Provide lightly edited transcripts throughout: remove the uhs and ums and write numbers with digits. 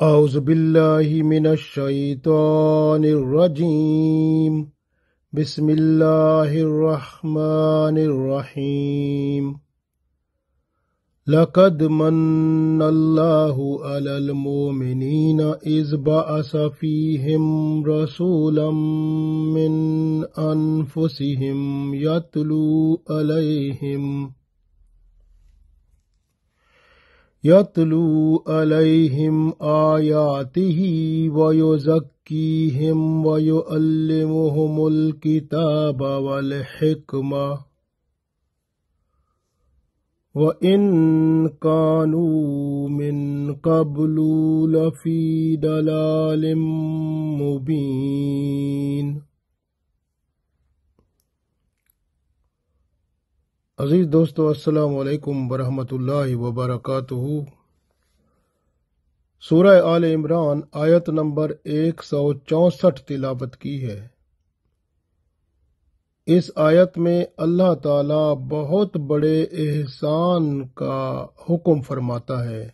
أعوذ بالله من الشيطان الرجيم بسم الله الرحمن الرحيم لقد من الله على المؤمنين إذ بعث فيهم رسولا من أنفسهم يتلو عليهم آياته ويزكيهم ويعلمهم الكتاب والحكمة وإن كانوا من قبل لفي ضلال مبين۔ عزیز دوستو، السلام علیکم ورحمۃ اللہ وبرکاتہ۔ سورہ آل عمران آیت نمبر 164 تلاوت کی ہے۔ اس آیت میں اللہ تعالی بہت بڑے احسان کا حکم فرماتا ہے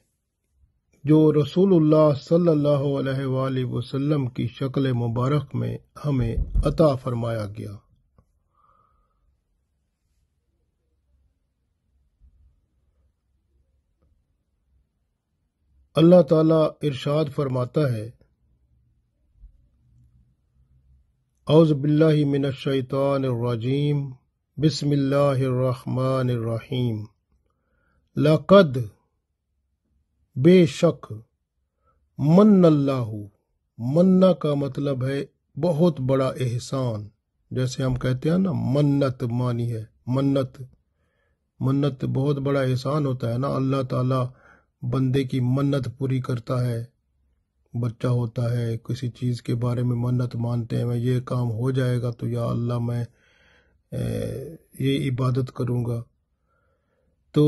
جو رسول اللہ صلی اللہ علیہ وآلہ وسلم کی شکل مبارک میں ہمیں عطا فرمایا گیا۔ اللہ تعالیٰ ارشاد فرماتا ہے، اعوذ باللہ من الشیطان الرجیم بسم اللہ الرحمن الرحیم۔ لقد بے شک، من اللہ، مننا کا مطلب ہے بہت بڑا احسان۔ جیسے ہم کہتے ہیں نا منت مانی ہے، منت بہت بڑا احسان ہوتا ہے نا۔ اللہ تعالیٰ بندے کی منت پوری کرتا ہے۔ بچہ ہوتا ہے، کسی چیز کے بارے میں منت مانتے ہیں، میں یہ کام ہو جائے گا تو یا اللہ میں یہ عبادت کروں گا۔ تو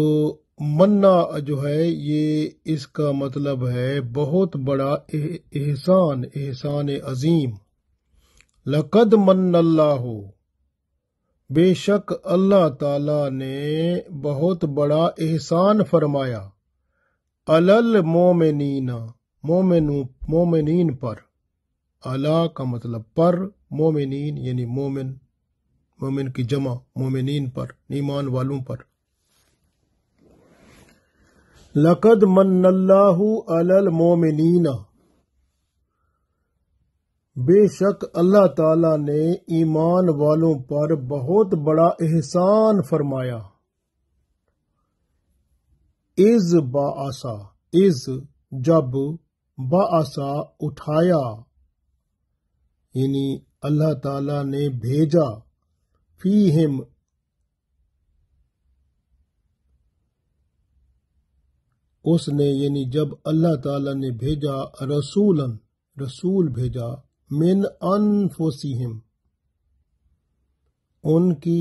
مننا جو ہے یہ اس کا مطلب ہے بہت بڑا احسان عظیم۔ لقد من اللہ، بے شک اللہ تعالی نے بہت بڑا احسان فرمایا، المومنین، مومنین پر۔ اللہ کا مطلب پر، مومنین یعنی مومن کی جمع، مومنین پر، ایمان والوں پر۔ لقد من اللہ علی المومنین، بے شک اللہ تعالی نے ایمان والوں پر بہت بڑا احسان فرمایا۔ از بعثا، از جب، بعثا اٹھایا، یعنی اللہ تعالی نے بھیجا، فیہم اس نے، یعنی جب اللہ تعالی نے بھیجا، رسول بھیجا، من انفسہم، ان کی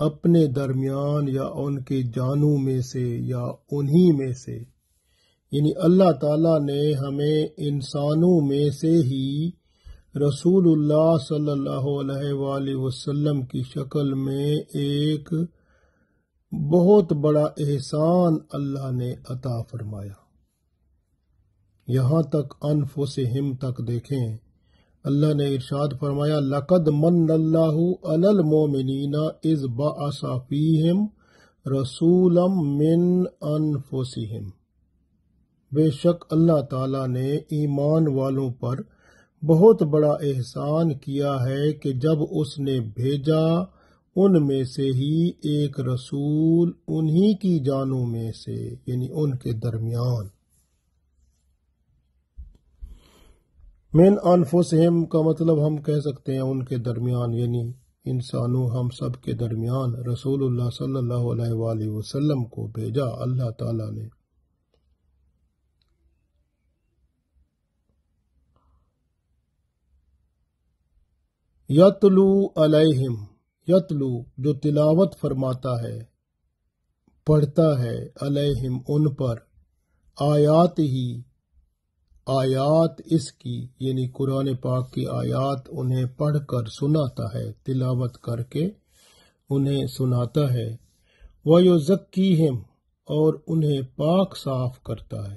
اپنے درمیان یا ان کے جانوں میں سے یا انہی میں سے، یعنی اللہ تعالیٰ نے ہمیں انسانوں میں سے ہی رسول اللہ صلی اللہ علیہ وآلہ وسلم کی شکل میں ایک بہت بڑا احسان اللہ نے عطا فرمایا۔ یہاں تک انفسہم تک دیکھیں، اللہ نے ارشاد فرمایا، لقد من اللہ علی المومنین اذ بعث فیہم رسولا من انفسہم۔ بے شک اللہ تعالیٰ نے ایمان والوں پر بہت بڑا احسان کیا ہے کہ جب اس نے بھیجا ان میں سے ہی ایک رسول، انہی کی جانوں میں سے، یعنی ان کے درمیان۔ من انفسہم کا مطلب ہم کہہ سکتے ہیں ان کے درمیان، یعنی انسانوں ہم سب کے درمیان رسول اللہ صلی اللہ علیہ وآلہ وسلم کو بھیجا اللہ تعالی نے۔ یتلو علیہم، یتلو جو تلاوت فرماتا ہے، پڑھتا ہے، علیہم ان پر، آیات ہی، آیات اس کی، یعنی قرآن پاک کی آیات انہیں پڑھ کر سناتا ہے، تلاوت کر کے انہیں سناتا ہے، وَيُزَكِّيهِمْ اور انہیں پاک صاف کرتا ہے۔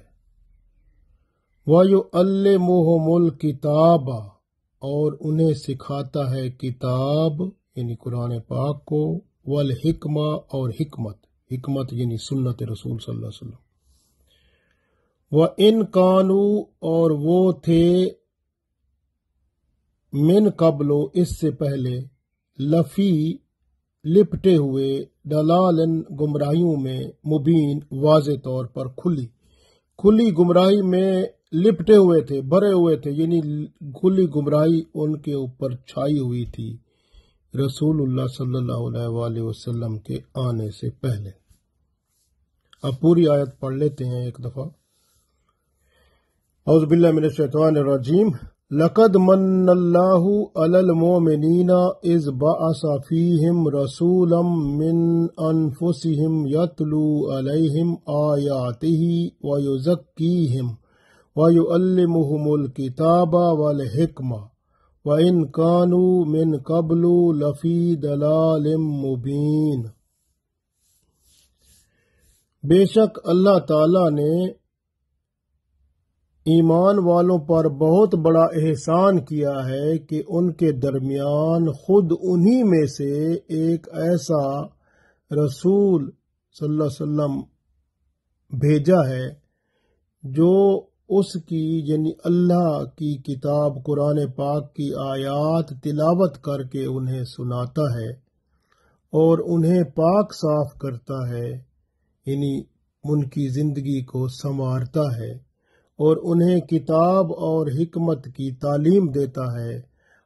وَيُعَلِّمُهُمُ الْكِتَابَ اور انہیں سکھاتا ہے کتاب یعنی قرآن پاک کو، والحکمہ اور حکمت یعنی سنت رسول صلی اللہ علیہ وسلم، وَإِن كَانُوا اور وہ تھے من قبل اس سے پہلے، لفی لپٹے ہوئے، ڈلالن گمراہیوں میں، مبین واضح طور پر کھلی گمراہی میں لپٹے ہوئے تھے، بھرے ہوئے تھے، یعنی کھلی گمراہی ان کے اوپر چھائی ہوئی تھی رسول اللہ صلی اللہ علیہ وآلہ وسلم کے آنے سے پہلے۔ اب پوری آیت پڑھ لیتے ہیں ایک دفعہ۔ اعوذ باللہ من الشیطان الرجیم۔ لقد من اللہ علی المؤمنین اذ بعث فیہم رسولا من انفسہم یتلو علیہم آیاتہ ویزکیہم ویعلمہم الکتاب والحکمہ وَإِن كَانُوا مِن قَبْلُ لَفِي ضَلَالٍ مُبِينٍ۔ بے شک اللہ تعالی نے ایمان والوں پر بہت بڑا احسان کیا ہے کہ ان کے درمیان خود انہی میں سے ایک ایسا رسول صلی اللہ علیہ وسلم بھیجا ہے جو اس کی یعنی اللہ کی کتاب قرآن پاک کی آیات تلاوت کر کے انہیں سناتا ہے اور انہیں پاک صاف کرتا ہے، یعنی ان کی زندگی کو سنوارتا ہے اور انہیں کتاب اور حکمت کی تعلیم دیتا ہے،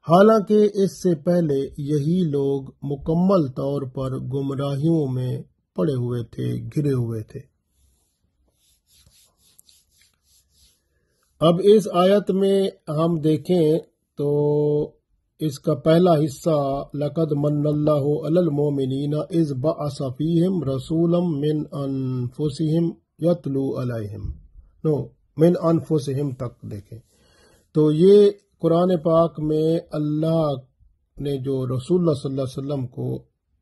حالانکہ اس سے پہلے یہی لوگ مکمل طور پر گمراہیوں میں پڑے ہوئے تھے، گھرے ہوئے تھے۔ اب اس آیت میں ہم دیکھیں تو اس کا پہلا حصہ لقد من اللہ علی المؤمنین اذ بعث فیہم رسولا من انفسہم یتلو علیہم، من انفسہم تک دیکھیں تو یہ قرآن پاک میں اللہ نے جو رسول اللہ صلی اللہ علیہ وسلم کو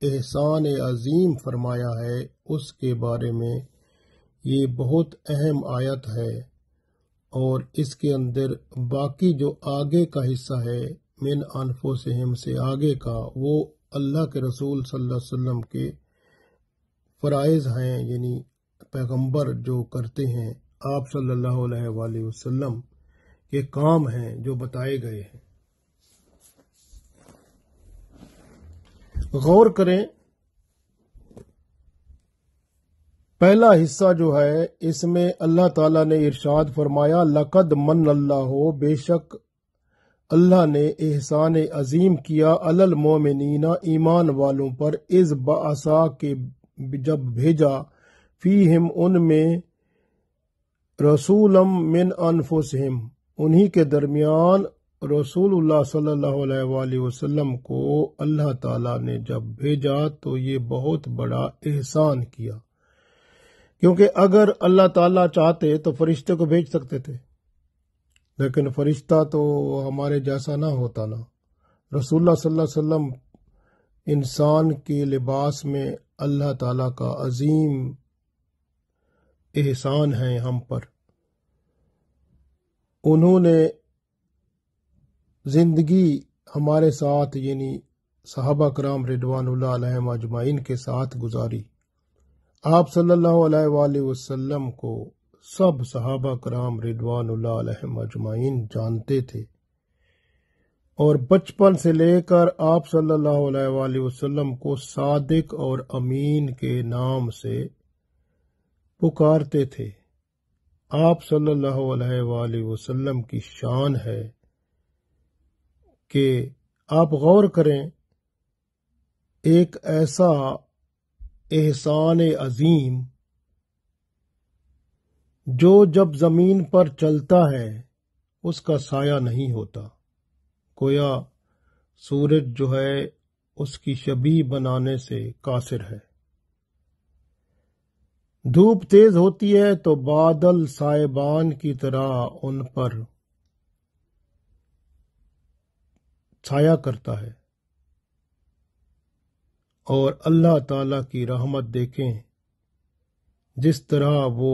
احسان عظیم فرمایا ہے اس کے بارے میں یہ بہت اہم آیت ہے، اور اس کے اندر باقی جو آگے کا حصہ ہے من انفسہم سے آگے کا، وہ اللہ کے رسول صلی اللہ علیہ وسلم کے فرائض ہیں، یعنی پیغمبر جو کرتے ہیں آپ صلی اللہ علیہ وآلہ وسلم کے کام ہیں جو بتائے گئے ہیں۔ غور کریں، پہلا حصہ جو ہے اس میں اللہ تعالیٰ نے ارشاد فرمایا لقد من اللہ، بے شک اللہ نے احسان عظیم کیا، علی المؤمنین ایمان والوں پر، اذ بعثا کے جب بھیجا، فیہم ان میں، رسولا من انفسہم انہی کے درمیان رسول اللہ صلی اللہ علیہ وآلہ وسلم کو اللہ تعالیٰ نے جب بھیجا تو یہ بہت بڑا احسان کیا، کیونکہ اگر اللہ تعالیٰ چاہتے تو فرشتے کو بھیج سکتے تھے، لیکن فرشتہ تو ہمارے جیسا نہ ہوتا نا۔ رسول اللہ صلی اللہ علیہ وسلم انسان کے لباس میں اللہ تعالیٰ کا عظیم احسان ہے ہم پر۔ انہوں نے زندگی ہمارے ساتھ یعنی صحابہ کرام رضوان اللہ علیہم اجمعین کے ساتھ گزاری۔ آپ صلی اللہ علیہ وآلہ وسلم کو سب صحابہ کرام رضوان اللہ علیہم اجمعین جانتے تھے، اور بچپن سے لے کر آپ صلی اللہ علیہ وآلہ وسلم کو صادق اور امین کے نام سے پکارتے تھے۔ آپ صلی اللہ علیہ وآلہ وسلم کی شان ہے کہ آپ غور کریں، ایک ایسا احسان عظیم جو جب زمین پر چلتا ہے اس کا سایہ نہیں ہوتا، گویا سورج جو ہے اس کی شبیہ بنانے سے قاصر ہے۔ دھوپ تیز ہوتی ہے تو بادل سائبان کی طرح ان پر چھایا کرتا ہے، اور اللہ تعالی کی رحمت دیکھیں جس طرح وہ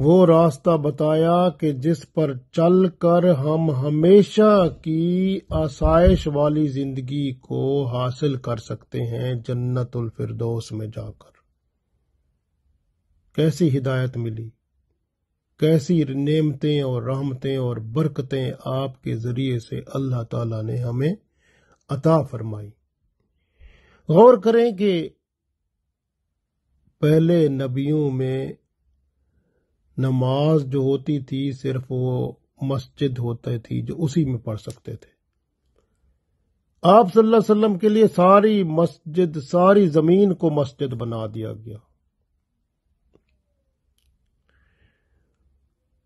وہ راستہ بتایا کہ جس پر چل کر ہم ہمیشہ کی آسائش والی زندگی کو حاصل کر سکتے ہیں جنت الفردوس میں جا کر۔ کیسی ہدایت ملی، کیسی نعمتیں اور رحمتیں اور برکتیں آپ کے ذریعے سے اللہ تعالیٰ نے ہمیں عطا فرمائی۔ غور کریں کہ پہلے نبیوں میں نماز جو ہوتی تھی صرف وہ مسجد ہوتی تھی جو اسی میں پڑھ سکتے تھے۔ آپ صلی اللہ علیہ وسلم کے لیے ساری مسجد، ساری زمین کو مسجد بنا دیا گیا،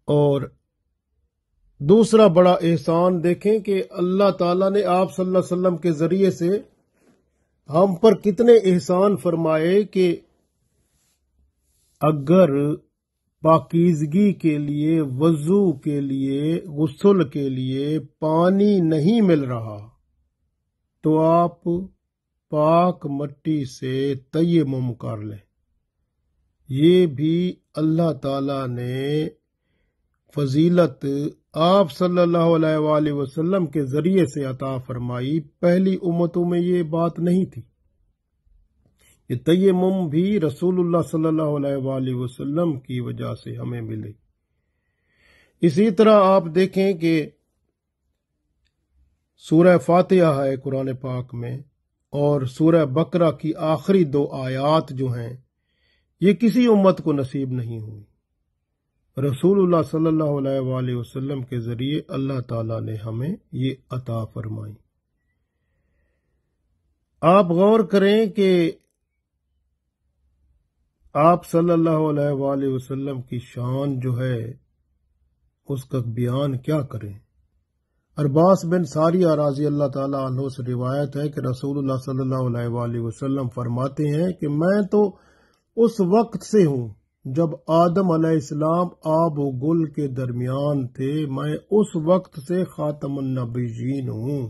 اور دوسرا بڑا احسان دیکھیں کہ اللہ تعالیٰ نے آپ صلی اللہ علیہ وسلم کے ذریعے سے ہم پر کتنے احسان فرمائے کہ اگر پاکیزگی کے لیے، وضو کے لیے، غسل کے لیے پانی نہیں مل رہا تو آپ پاک مٹی سے تیمم کر لیں۔ یہ بھی اللہ تعالیٰ نے فضیلت آپ صلی اللہ علیہ وآلہ وسلم کے ذریعے سے عطا فرمائی۔ پہلی امتوں میں یہ بات نہیں تھی۔ یہ تیمم بھی رسول اللہ صلی اللہ علیہ وآلہ وسلم کی وجہ سے ہمیں ملے۔ اسی طرح آپ دیکھیں کہ سورہ فاتحہ ہے قرآن پاک میں، اور سورہ بقرہ کی آخری 2 آیات جو ہیں یہ کسی امت کو نصیب نہیں ہوئی۔ رسول اللہ صلی اللہ علیہ وآلہ وسلم کے ذریعے اللہ تعالیٰ نے ہمیں یہ عطا فرمائی۔ آپ غور کریں کہ آپ صلی اللہ علیہ وآلہ وسلم کی شان جو ہے اس کا بیان کیا کریں۔ ارباس بن ساریہ رضی اللہ تعالیٰ عنہ سے روایت ہے کہ رسول اللہ صلی اللہ علیہ وآلہ وسلم فرماتے ہیں کہ میں تو اس وقت سے ہوں جب آدم علیہ السلام آب و گل کے درمیان تھے، میں اس وقت سے خاتم النبیین ہوں۔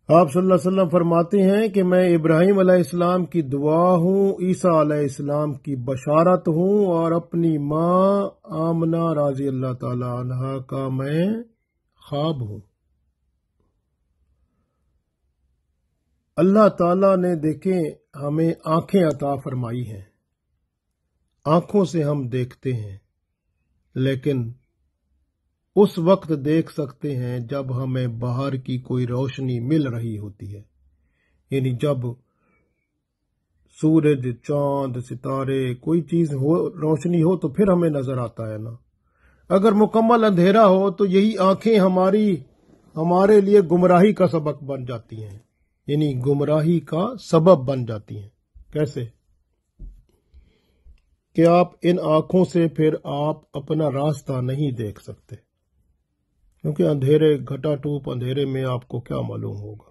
آپ صلی اللہ علیہ وسلم فرماتے ہیں کہ میں ابراہیم علیہ السلام کی دعا ہوں، عیسیٰ علیہ السلام کی بشارت ہوں، اور اپنی ماں آمنہ رضی اللہ تعالی عنہا کا میں خواب ہوں۔ اللہ تعالیٰ نے دیکھیں ہمیں آنکھیں عطا فرمائی ہیں، آنکھوں سے ہم دیکھتے ہیں، لیکن اس وقت دیکھ سکتے ہیں جب ہمیں باہر کی کوئی روشنی مل رہی ہوتی ہے، یعنی جب سورج، چاند، ستارے، کوئی چیز ہو، روشنی ہو تو پھر ہمیں نظر آتا ہے نا۔ اگر مکمل اندھیرا ہو تو یہی آنکھیں ہمارے لیے گمراہی کا سبب بن جاتی ہیں، یعنی گمراہی کا سبب بن جاتی ہیں۔ کیسے کہ آپ ان آنکھوں سے پھر آپ اپنا راستہ نہیں دیکھ سکتے، کیونکہ اندھیرے، گھٹا ٹوپ اندھیرے میں آپ کو کیا معلوم ہوگا،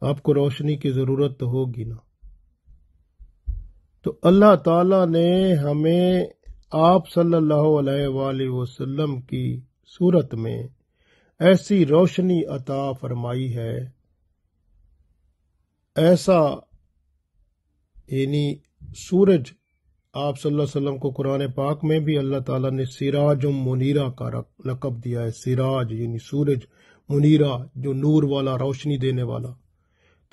آپ کو روشنی کی ضرورت تو ہوگی نا۔ تو اللہ تعالیٰ نے ہمیں آپ صلی اللہ علیہ وآلہ وسلم کی صورت میں ایسی روشنی عطا فرمائی ہے، ایسا یعنی سورج، آپ صلی اللہ علیہ وسلم کو قرآن پاک میں بھی اللہ تعالیٰ نے سراج منیرہ کا لقب دیا ہے۔ سراج یعنی سورج، منیرہ جو نور والا، روشنی دینے والا۔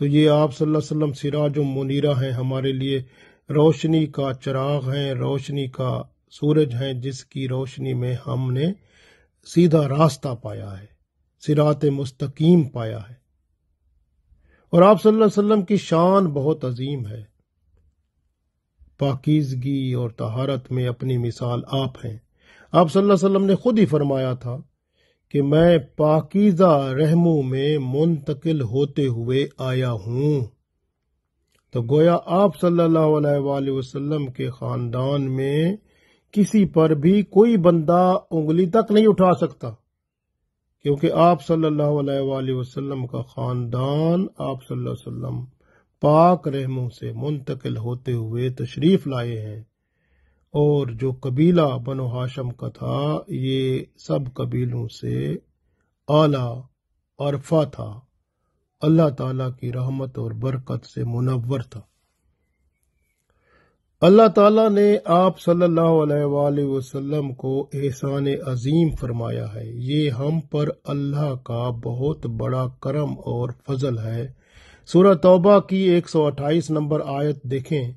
تو یہ آپ صلی اللہ علیہ وسلم سراج منیرہ ہیں، ہمارے لیے روشنی کا چراغ ہیں، روشنی کا سورج ہیں، جس کی روشنی میں ہم نے سیدھا راستہ پایا ہے، صراط مستقیم پایا ہے۔ اور آپ صلی اللہ علیہ وسلم کی شان بہت عظیم ہے، پاکیزگی اور طہارت میں اپنی مثال آپ ہیں۔ آپ صلی اللہ علیہ وسلم نے خود ہی فرمایا تھا کہ میں پاکیزہ رحموں میں منتقل ہوتے ہوئے آیا ہوں۔ تو گویا آپ صلی اللہ علیہ وآلہ وسلم کے خاندان میں کسی پر بھی کوئی بندہ انگلی تک نہیں اٹھا سکتا، کیونکہ آپ صلی اللہ علیہ وآلہ وسلم کا خاندان آپ صلی اللہ علیہ وسلم پاک رحموں سے منتقل ہوتے ہوئے تشریف لائے ہیں، اور جو قبیلہ بنو ہاشم کا تھا یہ سب قبیلوں سے اعلیٰ عرفہ تھا، اللہ تعالیٰ کی رحمت اور برکت سے منور تھا۔ اللہ تعالیٰ نے آپ صلی اللہ علیہ وآلہ وسلم کو احسان عظیم فرمایا ہے۔ یہ ہم پر اللہ کا بہت بڑا کرم اور فضل ہے۔ سورہ توبہ کی 128 نمبر آیت دیکھیں،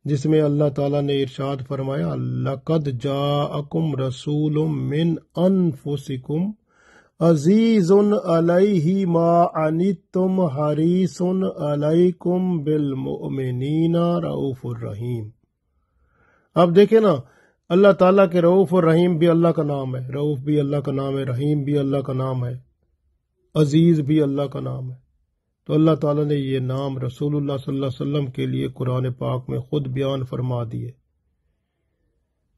جس میں اللہ تعالیٰ نے ارشاد فرمایا، لَقَدْ جَاءَكُمْ رَسُولٌ مِّنْ أَنفُسِكُمْ عزیز علیہ ما عنتم حریص علیکم بالمؤمنین رؤوف الرحیم۔ اب دیکھیں نا، اللہ تعالیٰ کے رؤوف الرحیم بھی اللہ کا نام ہے، رؤوف بھی اللہ کا نام ہے، رحیم بھی اللہ کا نام ہے، عزیز بھی اللہ کا نام ہے۔ تو اللہ تعالیٰ نے یہ نام رسول اللہ صلی اللہ علیہ وسلم کے لیے قرآن پاک میں خود بیان فرما دیے،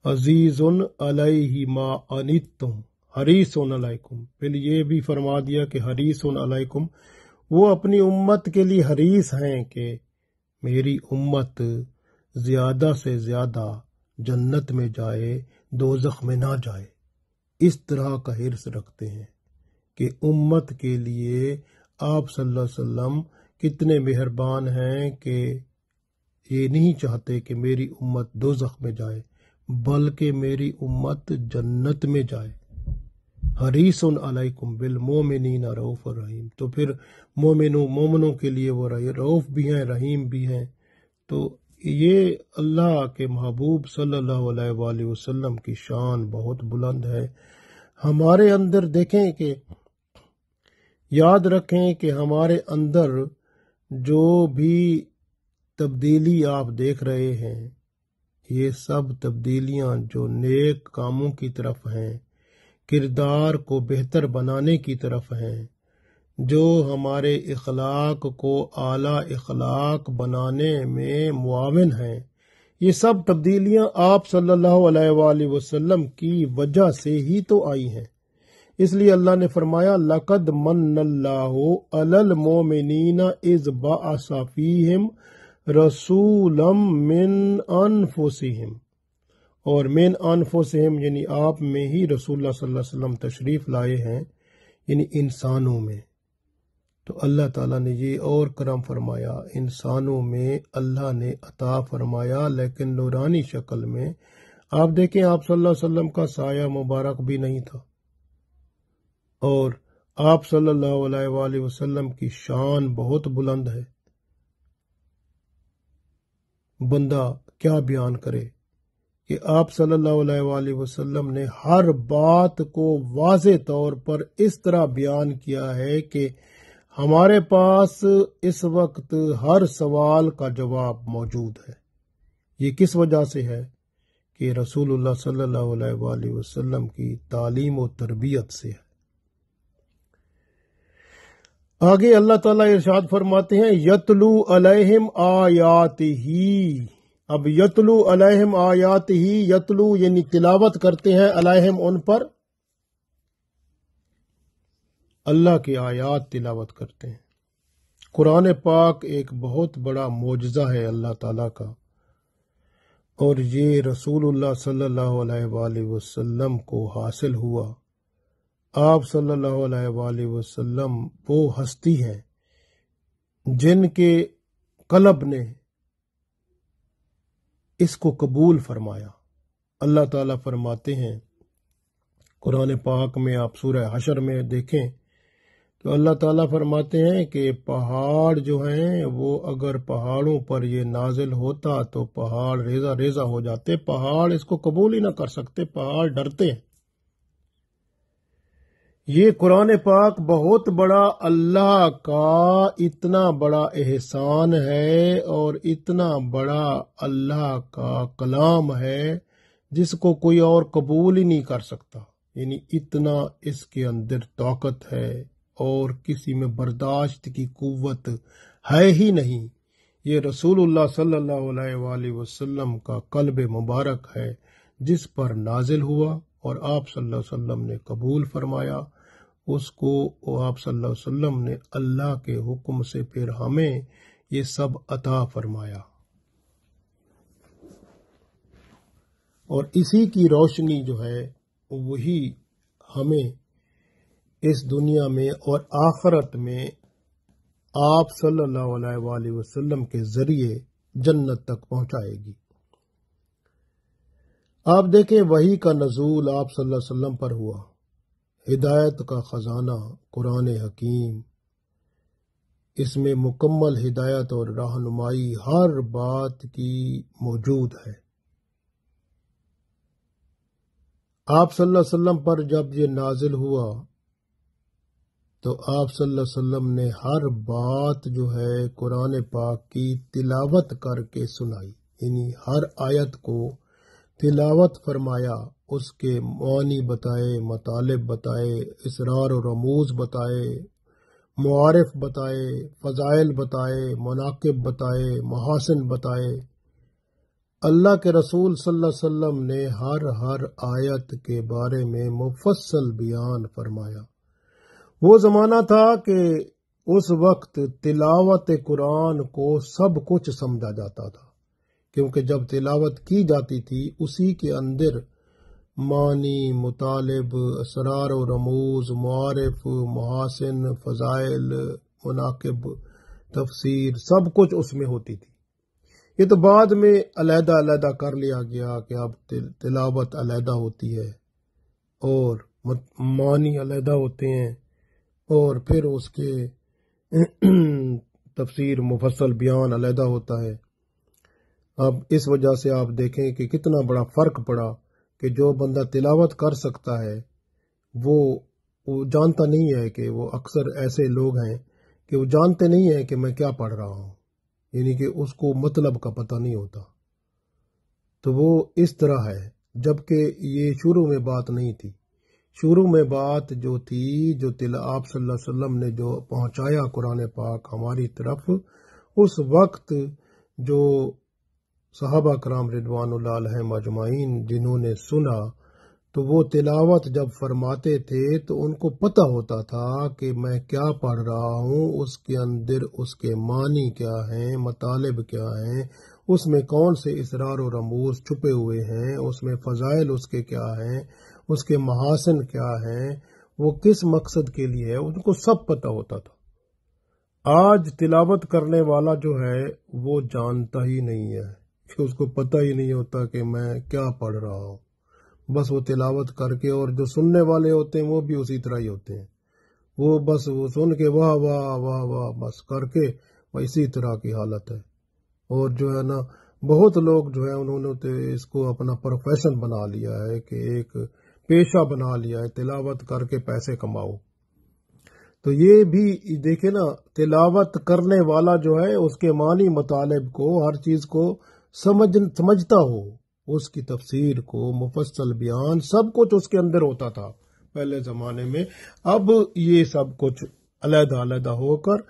عزیز علیہ ما عنتم حریص علیکم۔ پھر یہ بھی فرما دیا کہ حریص علیکم، وہ اپنی امت کے لیے حریص ہیں کہ میری امت زیادہ سے زیادہ جنت میں جائے، دوزخ میں نہ جائے۔ اس طرح کا حرص رکھتے ہیں کہ امت کے لیے آپ صلی اللہ علیہ وسلم کتنے مہربان ہیں کہ یہ نہیں چاہتے کہ میری امت دوزخ میں جائے، بلکہ میری امت جنت میں جائے۔ حریص علیکم بالمؤمنین رؤوف الرحیم۔ تو پھر مومنوں کے لیے وہ رؤوف بھی ہیں، رحیم بھی ہیں۔ تو یہ اللہ کے محبوب صلی اللہ علیہ وآلہ وسلم کی شان بہت بلند ہے۔ ہمارے اندر دیکھیں کہ یاد رکھیں کہ ہمارے اندر جو بھی تبدیلی آپ دیکھ رہے ہیں، یہ سب تبدیلیاں جو نیک کاموں کی طرف ہیں، کردار کو بہتر بنانے کی طرف ہیں، جو ہمارے اخلاق کو اعلیٰ اخلاق بنانے میں معاون ہیں، یہ سب تبدیلیاں آپ صلی اللہ علیہ وآلہ وسلم کی وجہ سے ہی تو آئی ہیں۔ اس لیے اللہ نے فرمایا، لَقَدْ مَنَّ اللَّهُ عَلَى الْمُؤْمِنِينَ إِذْ بَعَثَ فِيهِمْ رَسُولًا مِّنْ أَنفُسِهِمْ، اور من انفسہم یعنی آپ میں ہی رسول اللہ صلی اللہ علیہ وسلم تشریف لائے ہیں، یعنی انسانوں میں۔ تو اللہ تعالیٰ نے یہ اور کرم فرمایا، انسانوں میں اللہ نے عطا فرمایا، لیکن نورانی شکل میں۔ آپ دیکھیں، آپ صلی اللہ علیہ وسلم کا سایہ مبارک بھی نہیں تھا، اور آپ صلی اللہ علیہ وآلہ وسلم کی شان بہت بلند ہے۔ بندہ کیا بیان کرے کہ آپ صلی اللہ علیہ وآلہ وسلم نے ہر بات کو واضح طور پر اس طرح بیان کیا ہے کہ ہمارے پاس اس وقت ہر سوال کا جواب موجود ہے۔ یہ کس وجہ سے ہے؟ کہ رسول اللہ صلی اللہ علیہ وآلہ وسلم کی تعلیم و تربیت سے ہے۔ آگے اللہ تعالیٰ ارشاد فرماتے ہیں، یتلو علیہم آیاتہ۔ اب یتلو علیہم آیاتہ، یتلو یعنی تلاوت کرتے ہیں، علیہم ان پر، اللہ کی آیات تلاوت کرتے ہیں۔ قرآن پاک ایک بہت بڑا معجزہ ہے اللہ تعالیٰ کا، اور یہ رسول اللہ صلی اللہ علیہ وآلہ وسلم کو حاصل ہوا۔ آپ صلی اللہ علیہ وآلہ وسلم وہ ہستی ہیں جن کے قلب نے اس کو قبول فرمایا۔ اللہ تعالیٰ فرماتے ہیں قرآن پاک میں، آپ سورہ حشر میں دیکھیں تو اللہ تعالیٰ فرماتے ہیں کہ پہاڑ جو ہیں وہ اگر پہاڑوں پر یہ نازل ہوتا تو پہاڑ ریزہ ریزہ ہو جاتے، پہاڑ اس کو قبول ہی نہ کر سکتے، پہاڑ ڈرتے ہیں۔ یہ قرآن پاک بہت بڑا اللہ کا اتنا بڑا احسان ہے، اور اتنا بڑا اللہ کا کلام ہے جس کو کوئی اور قبول ہی نہیں کر سکتا، یعنی اتنا اس کے اندر طاقت ہے اور کسی میں برداشت کی قوت ہے ہی نہیں۔ یہ رسول اللہ صلی اللہ علیہ وآلہ وسلم کا قلب مبارک ہے جس پر نازل ہوا، اور آپ صلی اللہ علیہ وسلم نے قبول فرمایا اس کو، آپ صلی اللہ علیہ وسلم نے اللہ کے حکم سے پھر ہمیں یہ سب عطا فرمایا، اور اسی کی روشنی جو ہے وہی ہمیں اس دنیا میں اور آخرت میں آپ صلی اللہ علیہ وآلہ وسلم کے ذریعے جنت تک پہنچائے گی۔ آپ دیکھیں وحی کا نزول آپ صلی اللہ علیہ وسلم پر ہوا، ہدایت کا خزانہ قرآن حکیم، اس میں مکمل ہدایت اور رہنمائی ہر بات کی موجود ہے۔ آپ صلی اللہ علیہ وسلم پر جب یہ نازل ہوا تو آپ صلی اللہ علیہ وسلم نے ہر بات جو ہے قرآن پاک کی تلاوت کر کے سنائی، یعنی ہر آیت کو تلاوت فرمایا، اس کے معنی بتائے، مطالب بتائے، اسرار و رموز بتائے، معارف بتائے، فضائل بتائے، مناقب بتائے، محاسن بتائے۔ اللہ کے رسول صلی اللہ علیہ وسلم نے ہر آیت کے بارے میں مفصل بیان فرمایا۔ وہ زمانہ تھا کہ اس وقت تلاوت قرآن کو سب کچھ سمجھا جاتا تھا، کیونکہ جب تلاوت کی جاتی تھی اسی کے اندر معنی، مطالب، اسرار و رموز، معارف، محاسن، فضائل، مناقب، تفسیر، سب کچھ اس میں ہوتی تھی۔ یہ تو بعد میں علیحدہ علیحدہ کر لیا گیا کہ اب تلاوت علیحدہ ہوتی ہے اور معنی علیحدہ ہوتے ہیں، اور پھر اس کے تفسیر مفصل بیان علیحدہ ہوتا ہے۔ اب اس وجہ سے آپ دیکھیں کہ کتنا بڑا فرق پڑا کہ جو بندہ تلاوت کر سکتا ہے وہ جانتا نہیں ہے کہ وہ اکثر ایسے لوگ ہیں کہ وہ جانتے نہیں ہیں کہ میں کیا پڑھ رہا ہوں، یعنی کہ اس کو مطلب کا پتہ نہیں ہوتا۔ تو وہ اس طرح ہے، جبکہ یہ شروع میں بات نہیں تھی۔ شروع میں بات جو تھی، جو آپ صلی اللہ علیہ وسلم نے جو پہنچایا قرآن پاک ہماری طرف، اس وقت جو صحابہ کرام رضوان اللہ علیہم اجمعین جنہوں نے سنا، تو وہ تلاوت جب فرماتے تھے تو ان کو پتہ ہوتا تھا کہ میں کیا پڑھ رہا ہوں، اس کے اندر اس کے معنی کیا ہیں، مطالب کیا ہیں، اس میں کون سے اسرار و رموز چھپے ہوئے ہیں، اس میں فضائل اس کے کیا ہیں، اس کے محاسن کیا ہیں، وہ کس مقصد کے لیے ہے، ان کو سب پتہ ہوتا تھا۔ آج تلاوت کرنے والا جو ہے وہ جانتا ہی نہیں ہے، کہ اس کو پتہ ہی نہیں ہوتا کہ میں کیا پڑھ رہا ہوں، بس وہ تلاوت کر کے، اور جو سننے والے ہوتے ہیں وہ بھی اسی طرح ہی ہوتے ہیں، وہ بس وہ سن کے واہ واہ واہ واہ بس کر کے اسی طرح کی حالت ہے۔ اور جو ہے نا بہت لوگ جو ہے انہوں نے اس کو اپنا پروفیشن بنا لیا ہے، کہ ایک پیشہ بنا لیا ہے، تلاوت کر کے پیسے کماؤ۔ تو یہ بھی دیکھیں نا، تلاوت کرنے والا جو ہے اس کے معنی مطالب کو، ہر چیز کو سمجھتا ہو، اس کی تفسیر کو، مفصل بیان، سب کچھ اس کے اندر ہوتا تھا پہلے زمانے میں۔ اب یہ سب کچھ علیحدہ علیحدہ ہو کر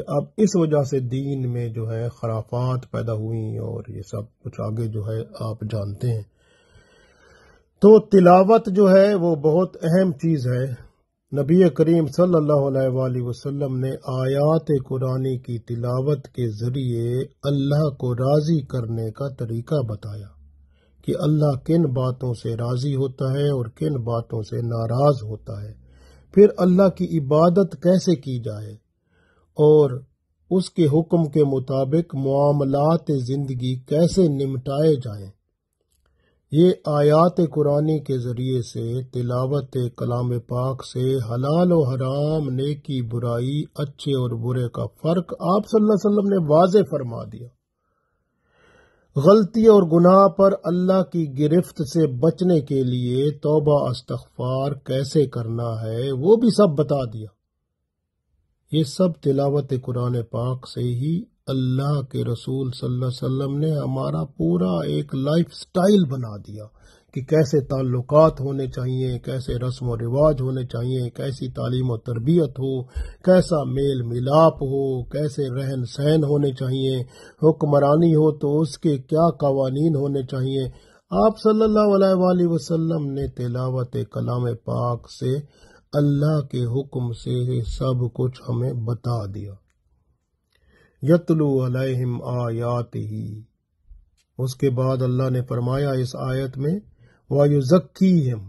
اب اس وجہ سے دین میں جو ہے خرافات پیدا ہوئی، اور یہ سب کچھ آگے جو ہے آپ جانتے ہیں۔ تو تلاوت جو ہے وہ بہت اہم چیز ہے۔ نبی کریم صلی اللہ علیہ وآلہ وسلم نے آیات قرآنی کی تلاوت کے ذریعے اللہ کو راضی کرنے کا طریقہ بتایا کہ اللہ کن باتوں سے راضی ہوتا ہے اور کن باتوں سے ناراض ہوتا ہے، پھر اللہ کی عبادت کیسے کی جائے اور اس کے حکم کے مطابق معاملات زندگی کیسے نمٹائے جائیں۔ یہ آیات قرآنی کے ذریعے سے، تلاوت کلام پاک سے حلال و حرام، نیکی برائی، اچھے اور برے کا فرق آپ صلی اللہ علیہ وسلم نے واضح فرما دیا۔ غلطی اور گناہ پر اللہ کی گرفت سے بچنے کے لیے توبہ استغفار کیسے کرنا ہے وہ بھی سب بتا دیا۔ یہ سب تلاوت قرآن پاک سے ہی اللہ کے رسول صلی اللہ علیہ وسلم نے ہمارا پورا ایک لائف سٹائل بنا دیا کہ کیسے تعلقات ہونے چاہیے، کیسے رسم و رواج ہونے چاہیے، کیسی تعلیم و تربیت ہو، کیسا میل ملاپ ہو، کیسے رہن سہن ہونے چاہیے، حکمرانی ہو تو اس کے کیا قوانین ہونے چاہیے۔ آپ صلی اللہ علیہ وآلہ وسلم نے تلاوت کلام پاک سے، اللہ کے حکم سے سب کچھ ہمیں بتا دیا۔ یتلو علیہم آیاتہ، اس کے بعد اللہ نے فرمایا اس آیت میں وَيُزَكِّيهِمْ،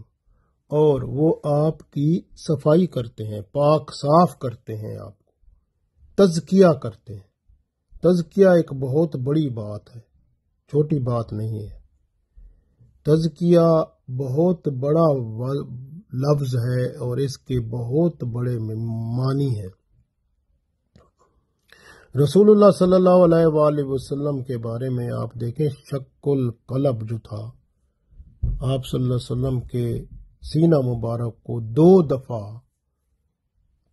اور وہ آپ کی صفائی کرتے ہیں، پاک صاف کرتے ہیں، آپ کو تزکیہ کرتے ہیں۔ تزکیہ ایک بہت بڑی بات ہے، چھوٹی بات نہیں ہے۔ تزکیہ بہت بڑا لفظ ہے اور اس کے بہت بڑے معنی ہیں۔ رسول اللہ صلی اللہ علیہ وآلہ وسلم کے بارے میں آپ دیکھیں، شق القلب جو تھا، آپ صلی اللہ علیہ وسلم کے سینہ مبارک کو 2 دفعہ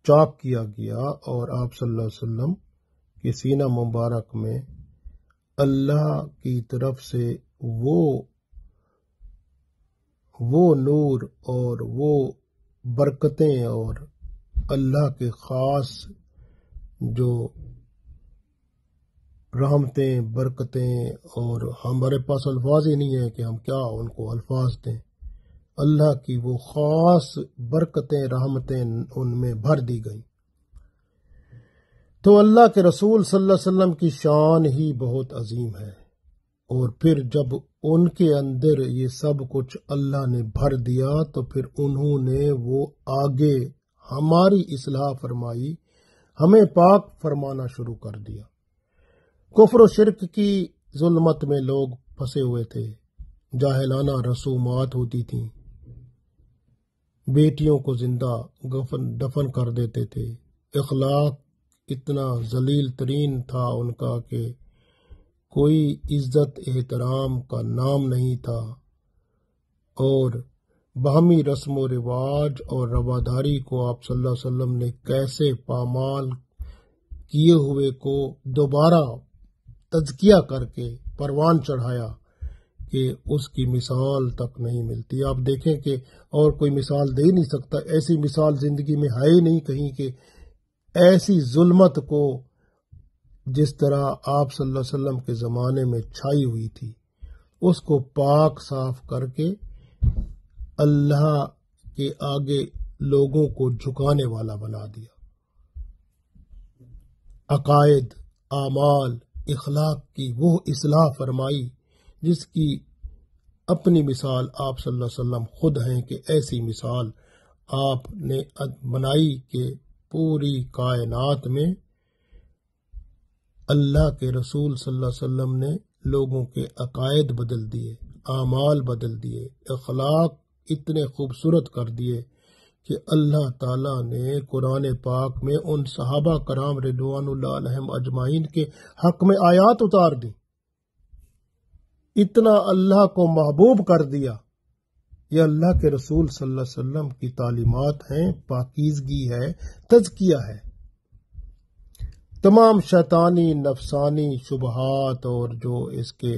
چاک کیا گیا اور آپ صلی اللہ علیہ وسلم کے سینہ مبارک میں اللہ کی طرف سے وہ نور اور وہ برکتیں اور اللہ کے خاص جو رحمتیں، برکتیں، اور ہمارے پاس الفاظ ہی نہیں ہے کہ ہم کیا ان کو الفاظ دیں، اللہ کی وہ خاص برکتیں، رحمتیں ان میں بھر دی گئیں۔ تو اللہ کے رسول صلی اللہ علیہ وسلم کی شان ہی بہت عظیم ہے، اور پھر جب ان کے اندر یہ سب کچھ اللہ نے بھر دیا تو پھر انہوں نے وہ آگے ہماری اصلاح فرمائی، ہمیں پاک فرمانا شروع کر دیا۔ کفر و شرک کی ظلمت میں لوگ پھنسے ہوئے تھے، جاہلانہ رسومات ہوتی تھیں، بیٹیوں کو زندہ دفن کر دیتے تھے، اخلاق اتنا ذلیل ترین تھا ان کا کہ کوئی عزت احترام کا نام نہیں تھا، اور باہمی رسم و رواج اور رواداری کو آپ صلی اللہ علیہ وسلم نے کیسے پامال کیے ہوئے کو دوبارہ تزکیہ کر کے پروان چڑھایا کہ اس کی مثال تک نہیں ملتی۔ آپ دیکھیں کہ اور کوئی مثال دے نہیں سکتا، ایسی مثال زندگی میں ہے ہی نہیں کہیں کہ ایسی ظلمت کو جس طرح آپ صلی اللہ علیہ وسلم کے زمانے میں چھائی ہوئی تھی، اس کو پاک صاف کر کے اللہ کے آگے لوگوں کو جھکانے والا بنا دیا۔ عقائد، اعمال، اخلاق کی وہ اصلاح فرمائی جس کی اپنی مثال آپ صلی اللہ علیہ وسلم خود ہیں کہ ایسی مثال آپ نے بنائی کہ پوری کائنات میں اللہ کے رسول صلی اللہ علیہ وسلم نے لوگوں کے عقائد بدل دیے، اعمال بدل دیے، اخلاق اتنے خوبصورت کر دیے کہ اللہ تعالیٰ نے قرآن پاک میں ان صحابہ کرام رضوان اللہ علیہم اجمعین کے حق میں آیات اتار دی، اتنا اللہ کو محبوب کر دیا۔ یہ اللہ کے رسول صلی اللہ علیہ وسلم کی تعلیمات ہیں، پاکیزگی ہے، تزکیہ ہے۔ تمام شیطانی نفسانی شبہات اور جو اس کے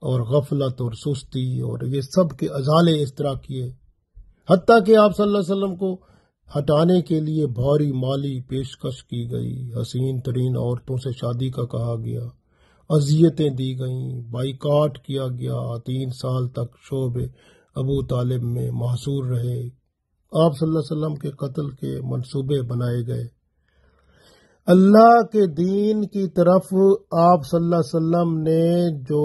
اور غفلت اور سستی اور یہ سب کے ازالے اس طرح کیے، حتیٰ کہ آپ صلی اللہ علیہ وسلم کو ہٹانے کے لیے بھاری مالی پیشکش کی گئی، حسین ترین عورتوں سے شادی کا کہا گیا، اذیتیں دی گئیں، بائیکاٹ کیا گیا، 3 سال تک شعب ابو طالب میں محصور رہے، آپ صلی اللہ علیہ وسلم کے قتل کے منصوبے بنائے گئے۔ اللہ کے دین کی طرف آپ صلی اللہ علیہ وسلم نے جو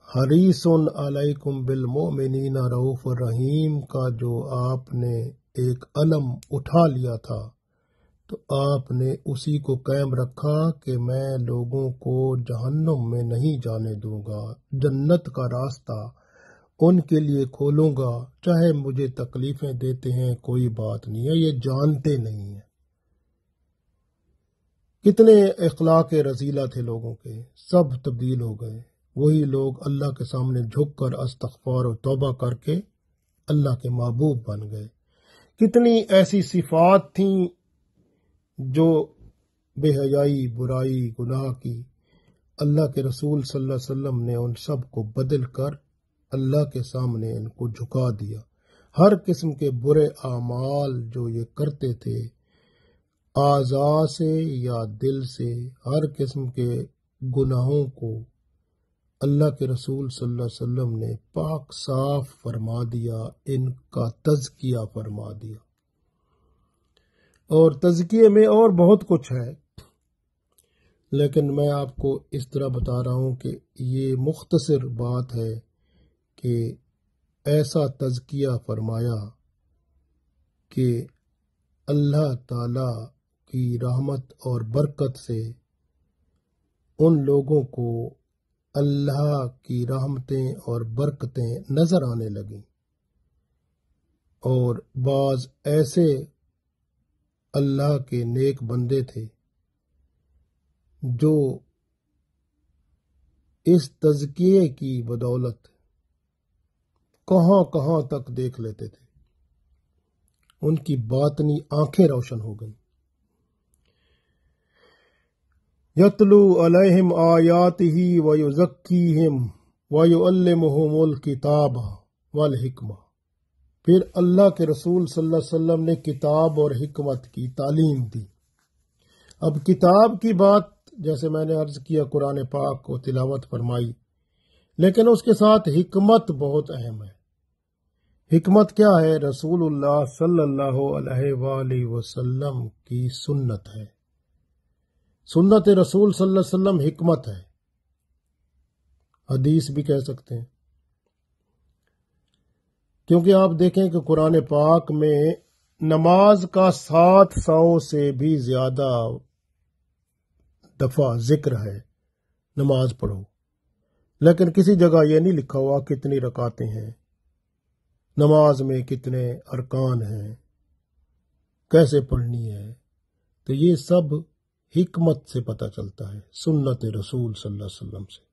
حریص علیکم بالمؤمنین رؤوف الرحیم کا جو آپ نے ایک علم اٹھا لیا تھا، تو آپ نے اسی کو قائم رکھا کہ میں لوگوں کو جہنم میں نہیں جانے دوں گا، جنت کا راستہ ان کے لیے کھولوں گا، چاہے مجھے تکلیفیں دیتے ہیں کوئی بات نہیں ہے، یہ جانتے نہیں ہیں۔ کتنے اخلاق رذیلہ تھے لوگوں کے، سب تبدیل ہو گئے، وہی لوگ اللہ کے سامنے جھک کر استغفار و توبہ کر کے اللہ کے محبوب بن گئے۔ کتنی ایسی صفات تھیں جو بے حیائی، برائی، گناہ کی، اللہ کے رسول صلی اللہ علیہ وسلم نے ان سب کو بدل کر اللہ کے سامنے ان کو جھکا دیا۔ ہر قسم کے برے اعمال جو یہ کرتے تھے، اعضاء سے یا دل سے، ہر قسم کے گناہوں کو اللہ کے رسول صلی اللہ علیہ وسلم نے پاک صاف فرما دیا، ان کا تزکیہ فرما دیا۔ اور تزکیے میں اور بہت کچھ ہے، لیکن میں آپ کو اس طرح بتا رہا ہوں کہ یہ مختصر بات ہے کہ ایسا تزکیہ فرمایا کہ اللہ تعالی کی رحمت اور برکت سے ان لوگوں کو اللہ کی رحمتیں اور برکتیں نظر آنے لگیں، اور بعض ایسے اللہ کے نیک بندے تھے جو اس تزکیے کی بدولت کہاں کہاں تک دیکھ لیتے تھے، ان کی باطنی آنکھیں روشن ہو گئیں۔ یتلو علیہم آیاتہ ویزکیہم ویعلمہم الکتاب والحکمہ، پھر اللہ کے رسول صلی اللہ علیہ وسلم نے کتاب اور حکمت کی تعلیم دی۔ اب کتاب کی بات جیسے میں نے عرض کیا قرآن پاک کو تلاوت فرمائی، لیکن اس کے ساتھ حکمت بہت اہم ہے۔ حکمت کیا ہے؟ رسول اللہ صلی اللہ علیہ وآلہ وسلم کی سنت ہے۔ سنت رسول صلی اللہ علیہ وسلم حکمت ہے، حدیث بھی کہہ سکتے ہیں، کیونکہ آپ دیکھیں کہ قرآن پاک میں نماز کا 700 سے بھی زیادہ دفعہ ذکر ہے، نماز پڑھو، لیکن کسی جگہ یہ نہیں لکھا ہوا کتنی رکعتیں ہیں، نماز میں کتنے ارکان ہیں، کیسے پڑھنی ہے۔ تو یہ سب حکمت سے پتہ چلتا ہے، سنت رسول صلی اللہ علیہ وسلم سے۔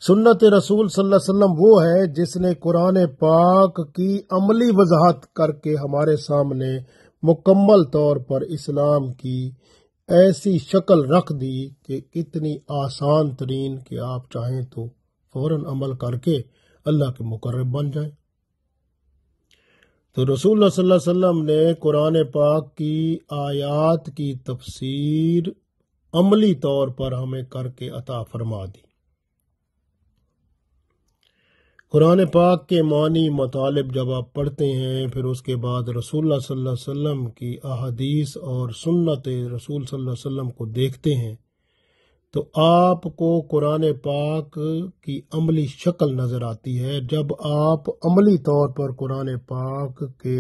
سنت رسول صلی اللہ علیہ وسلم وہ ہے جس نے قرآن پاک کی عملی وضاحت کر کے ہمارے سامنے مکمل طور پر اسلام کی ایسی شکل رکھ دی کہ کتنی آسان ترین کہ آپ چاہیں تو فوراً عمل کر کے اللہ کے مقرب بن جائیں۔ تو رسول اللہ صلی اللہ علیہ وسلم نے قرآن پاک کی آیات کی تفسیر عملی طور پر ہمیں کر کے عطا فرما دی۔ قرآن پاک کے معنی مطالب جب آپ پڑھتے ہیں، پھر اس کے بعد رسول اللہ صلی اللہ علیہ وسلم کی احادیث اور سنت رسول صلی اللہ علیہ وسلم کو دیکھتے ہیں، تو آپ کو قرآن پاک کی عملی شکل نظر آتی ہے۔ جب آپ عملی طور پر قرآن پاک کے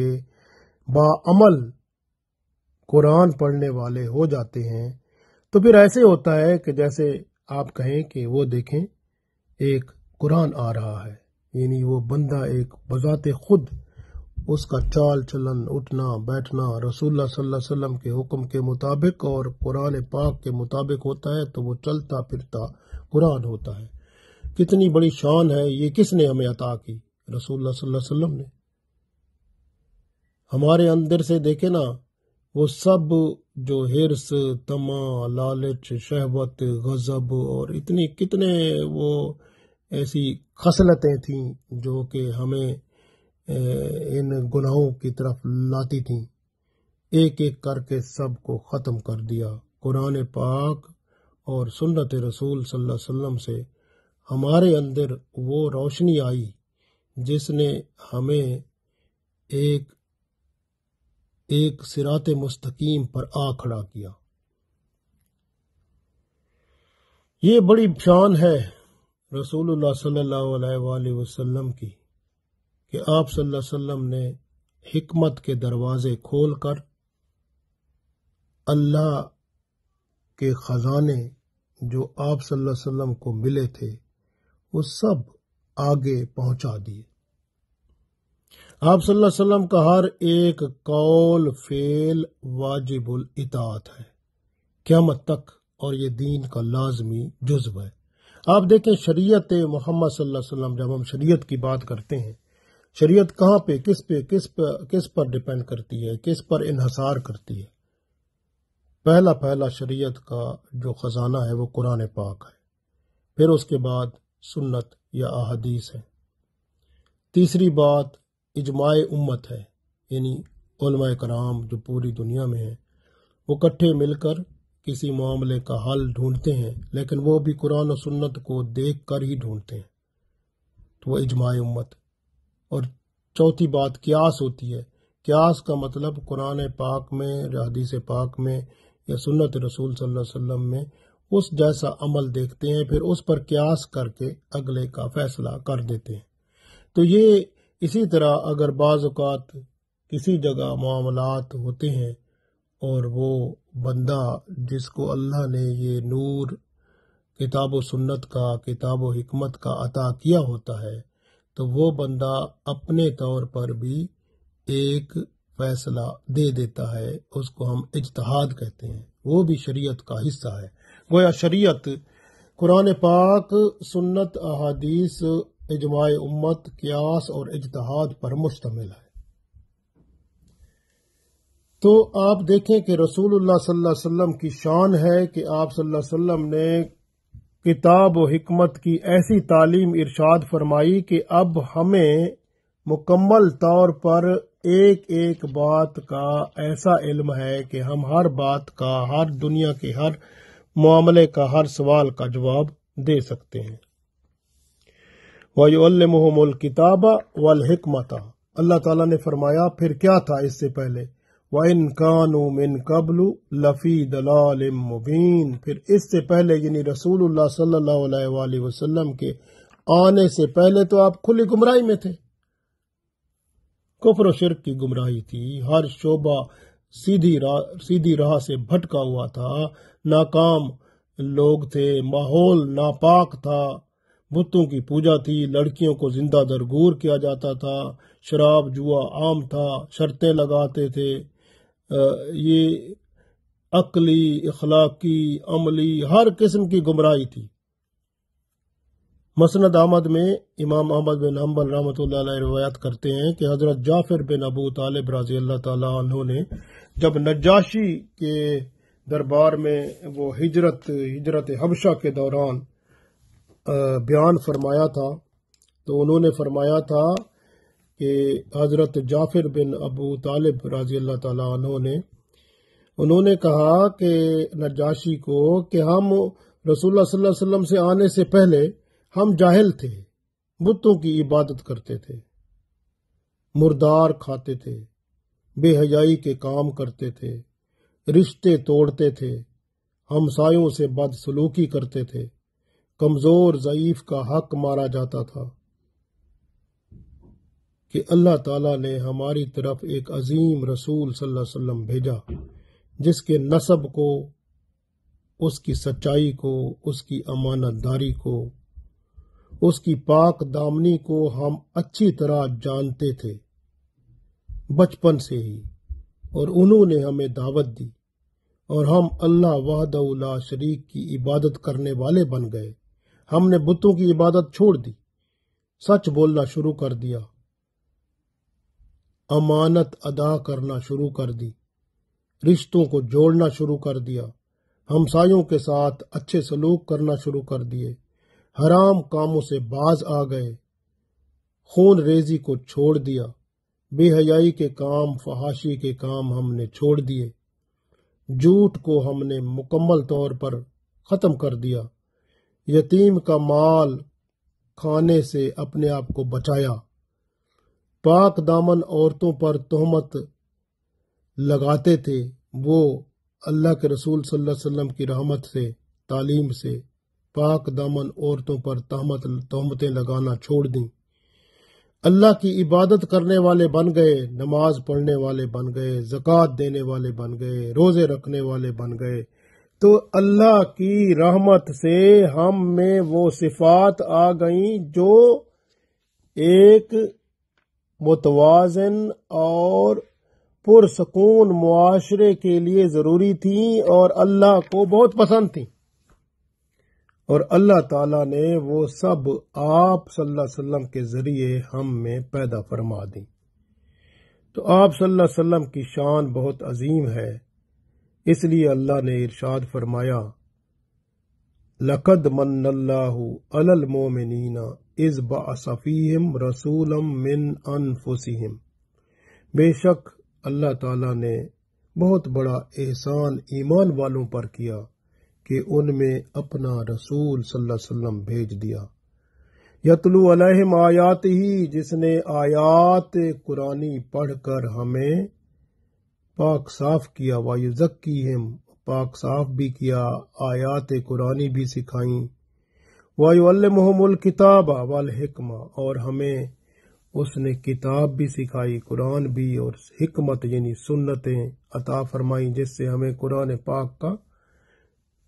باعمل قرآن پڑھنے والے ہو جاتے ہیں، تو پھر ایسے ہوتا ہے کہ جیسے آپ کہیں کہ وہ دیکھیں ایک قرآن آ رہا ہے، یعنی وہ بندہ ایک بذات خود اس کا چال چلن، اٹھنا بیٹھنا رسول اللہ صلی اللہ علیہ وسلم کے حکم کے مطابق اور قرآن پاک کے مطابق ہوتا ہے، تو وہ چلتا پھرتا قرآن ہوتا ہے۔ کتنی بڑی شان ہے، یہ کس نے ہمیں عطا کی؟ رسول اللہ صلی اللہ علیہ وسلم نے۔ ہمارے اندر سے دیکھیں نا، وہ سب جو حرص، طمع، لالچ، شہوت، غضب اور اتنی کتنے وہ ایسی خصلتیں تھیں جو کہ ہمیں ان گناہوں کی طرف لاتی تھیں، ایک ایک کر کے سب کو ختم کر دیا۔ قرآن پاک اور سنت رسول صلی اللہ علیہ وسلم سے ہمارے اندر وہ روشنی آئی جس نے ہمیں ایک صراط مستقیم پر آ کھڑا کیا۔ یہ بڑی شان ہے رسول اللہ صلی اللہ علیہ وآلہ وسلم کی کہ آپ صلی اللہ علیہ وسلم نے حکمت کے دروازے کھول کر اللہ کے خزانے جو آپ صلی اللہ علیہ وسلم کو ملے تھے وہ سب آگے پہنچا دیے۔ آپ صلی اللہ علیہ وسلم کا ہر ایک قول فعل واجب الاطاعت ہے قیامت تک، اور یہ دین کا لازمی جزو ہے۔ آپ دیکھیں شریعت محمد صلی اللہ علیہ وسلم، جب ہم شریعت کی بات کرتے ہیں، شریعت کہاں پہ کس پر ڈیپینڈ کرتی ہے، کس پر انحصار کرتی ہے؟ پہلا شریعت کا جو خزانہ ہے وہ قرآن پاک ہے، پھر اس کے بعد سنت یا احادیث ہے، تیسری بات اجماع امت ہے، یعنی علماء کرام جو پوری دنیا میں ہیں وہ اکٹھے مل کر کسی معاملے کا حل ڈھونڈتے ہیں، لیکن وہ بھی قرآن و سنت کو دیکھ کر ہی ڈھونڈتے ہیں، تو وہ اجماع امت۔ اور چوتھی بات قیاس ہوتی ہے۔ قیاس کا مطلب قرآن پاک میں یا حدیث پاک میں یا سنت رسول صلی اللہ علیہ وسلم میں اس جیسا عمل دیکھتے ہیں، پھر اس پر قیاس کر کے اگلے کا فیصلہ کر دیتے ہیں۔ تو یہ اسی طرح اگر بعض اوقات کسی جگہ معاملات ہوتے ہیں اور وہ بندہ جس کو اللہ نے یہ نور کتاب و سنت کا، کتاب و حکمت کا عطا کیا ہوتا ہے تو وہ بندہ اپنے طور پر بھی ایک فیصلہ دے دیتا ہے، اس کو ہم اجتہاد کہتے ہیں، وہ بھی شریعت کا حصہ ہے۔ گویا شریعت قرآن پاک، سنت، احادیث، اجماع امت، قیاس اور اجتہاد پر مشتمل ہے۔ تو آپ دیکھیں کہ رسول اللہ صلی اللہ علیہ وسلم کی شان ہے کہ آپ صلی اللہ علیہ وسلم نے کتاب و حکمت کی ایسی تعلیم ارشاد فرمائی کہ اب ہمیں مکمل طور پر ایک ایک بات کا ایسا علم ہے کہ ہم ہر بات کا، ہر دنیا کے ہر معاملے کا، ہر سوال کا جواب دے سکتے ہیں۔ وَيُعَلِّمُهُمُ الْكِتَابَ وَالْحِكْمَةَ، اللہ تعالیٰ نے فرمایا پھر کیا تھا اس سے پہلے، وَإِن كَانُوا مِن قَبْلُ لَفِي ضَلَالٍ مُبِينٍ، پھر اس سے پہلے یعنی رسول اللہ صلی اللہ علیہ وآلہ وسلم کے آنے سے پہلے تو آپ کھلی گمراہی میں تھے، کفر و شرک کی گمراہی تھی، ہر شعبہ سیدھی راہ سے بھٹکا ہوا تھا، ناکام لوگ تھے، ماحول ناپاک تھا، بتوں کی پوجا تھی، لڑکیوں کو زندہ درگور کیا جاتا تھا، شراب جوا عام تھا، شرطیں لگاتے تھے، یہ عقلی، اخلاقی، عملی ہر قسم کی گمراہی تھی۔ مسند احمد میں امام احمد بن حنبل رحمۃ اللہ علیہ روایت کرتے ہیں کہ حضرت جعفر بن ابو طالب رضی اللہ تعالیٰ عنہ نے جب نجاشی کے دربار میں وہ ہجرت حبشہ کے دوران بیان فرمایا تھا تو انہوں نے فرمایا تھا کہ حضرت جعفر بن ابو طالب رضی اللہ تعالیٰ عنہ نے انہوں نے کہا کہ نجاشی کو کہ ہم رسول اللہ صلی اللہ علیہ وسلم سے آنے سے پہلے ہم جاہل تھے، بتوں کی عبادت کرتے تھے، مردار کھاتے تھے، بے حیائی کے کام کرتے تھے، رشتے توڑتے تھے، ہمسایوں سے بد سلوکی کرتے تھے، کمزور ضعیف کا حق مارا جاتا تھا، کہ اللہ تعالیٰ نے ہماری طرف ایک عظیم رسول صلی اللہ علیہ وسلم بھیجا جس کے نسب کو، اس کی سچائی کو، اس کی امانت داری کو، اس کی پاک دامنی کو ہم اچھی طرح جانتے تھے بچپن سے ہی، اور انہوں نے ہمیں دعوت دی اور ہم اللہ وحدہ لا شریک کی عبادت کرنے والے بن گئے۔ ہم نے بتوں کی عبادت چھوڑ دی، سچ بولنا شروع کر دیا، امانت ادا کرنا شروع کر دی، رشتوں کو جوڑنا شروع کر دیا، ہمسایوں کے ساتھ اچھے سلوک کرنا شروع کر دیے، حرام کاموں سے باز آ گئے، خون ریزی کو چھوڑ دیا، بے حیائی کے کام، فحاشی کے کام ہم نے چھوڑ دیے، جھوٹ کو ہم نے مکمل طور پر ختم کر دیا، یتیم کا مال کھانے سے اپنے آپ کو بچایا، پاک دامن عورتوں پر تہمت لگاتے تھے، وہ اللہ کے رسول صلی اللہ علیہ وسلم کی رحمت سے، تعلیم سے پاک دامن عورتوں پر تہمتیں لگانا چھوڑ دیں، اللہ کی عبادت کرنے والے بن گئے، نماز پڑھنے والے بن گئے، زکوٰۃ دینے والے بن گئے، روزے رکھنے والے بن گئے۔ تو اللہ کی رحمت سے ہم میں وہ صفات آ گئیں جو ایک متوازن اور پرسکون معاشرے کے لیے ضروری تھیں اور اللہ کو بہت پسند تھیں، اور اللہ تعالیٰ نے وہ سب آپ صلی اللہ علیہ وسلم کے ذریعے ہم میں پیدا فرما دی۔ تو آپ صلی اللہ علیہ وسلم کی شان بہت عظیم ہے، اس لیے اللہ نے ارشاد فرمایا لَقَدْ مَنَّ اللَّهُ عَلَى الْمُؤْمِنِينَ إِذْ بَعَثَ فِيهِمْ رَسُولًا مِّنْ أَنفُسِهِمْ، بے شک اللہ تعالیٰ نے بہت بڑا احسان ایمان والوں پر کیا کہ ان میں اپنا رسول صلی اللہ علیہ وسلم بھیج دیا، یتلو علیہم آیات ہی، جس نے آیات قرآنی پڑھ کر ہمیں پاک صاف کیا، وَيُزَكِّيهِمْ، پاک صاف بھی کیا، آیات قرآنی بھی سکھائیں، وَيُعَلِّمُهُمُ الْكِتَابَ وَالْحِكْمَةَ، اور ہمیں اس نے کتاب بھی سکھائی، قرآن بھی، اور حکمت یعنی سنتیں عطا فرمائیں جس سے ہمیں قرآن پاک کا